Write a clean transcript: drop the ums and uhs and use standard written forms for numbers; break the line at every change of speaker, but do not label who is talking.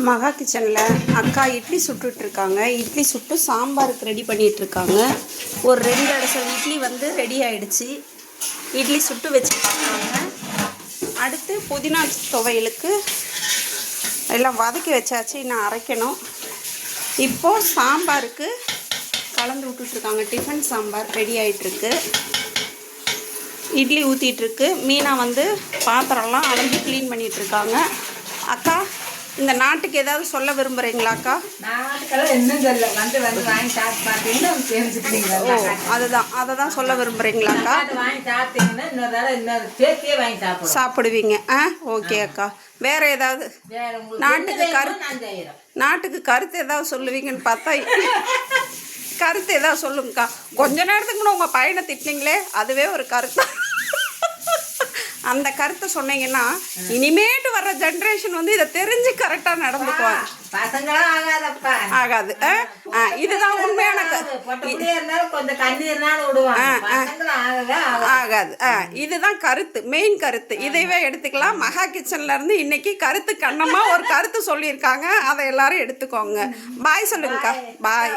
மகா கிச்சனில் அக்கா இட்லி சுட்டுட்ருக்காங்க. இட்லி சுட்டு சாம்பாருக்கு ரெடி பண்ணிகிட்ருக்காங்க. ஒரு 2 அடசல் இட்லி வந்து ரெடி ஆகிடுச்சு. இட்லி சுட்டு வச்சுருக்காங்க. அடுத்து புதினா துவையலுக்கு எல்லாம் வதக்கி வச்சாச்சு, இன்னும் அரைக்கணும். இப்போது சாம்பாருக்கு கலந்து விட்டுட்ருக்காங்க. டிஃபன் சாம்பார் ரெடி ஆகிட்டுருக்கு. இட்லி ஊற்றிட்டுருக்கு. மீனா வந்து பாத்திரம்லாம் அலம்பி க்ளீன் பண்ணிகிட்ருக்காங்க. அக்கா, இந்த நாட்டுக்கு ஏதாவது சொல்ல விரும்புகிறீங்களா அக்கா?
நாட்டுக்கெல்லாம் இன்னும் சொல்ல வந்து வந்து வாங்கி சாப்பிட்டு பார்த்தீங்கன்னா தெரிஞ்சுக்கிறீங்களா?
அதுதான் அதை தான் சொல்ல விரும்புகிறீங்களாக்கா?
வாங்கி சாப்பிட்டீங்கன்னா இன்னொரு தடவை இன்னொரு சேர்த்தியே வாங்கி
சாப்பிடுவீங்க. ஓகே அக்கா. வேறு ஏதாவது நாட்டுக்கு கருத்து ஏதாவது சொல்லுவீங்கன்னு பார்த்தா கருத்து ஏதாவது சொல்லுங்கக்கா. கொஞ்ச நேரத்துக்கு முன்னே உங்கள் பையனை திட்டினீங்களே, அதுவே ஒரு கருத்து. அந்த கருத்தை சொன்னீங்கன்னா இனிமேட்டு வர்ற ஜென்ரேஷன் வந்து இதை தெரிஞ்சு கரெக்டாக நடந்துக்குவாங்க. ஆகாது. இதுதான் உண்மையான ஆகாது. இதுதான் கருத்து, மெயின் கருத்து. இதைவே எடுத்துக்கலாம். மகா கிச்சன்ல இருந்து இன்னைக்கு கருத்து கண்ணமா ஒரு கருத்து சொல்லியிருக்காங்க. அதை எல்லாரும் எடுத்துக்கோங்க. பாய் சொல்லுங்கக்கா. பாய்.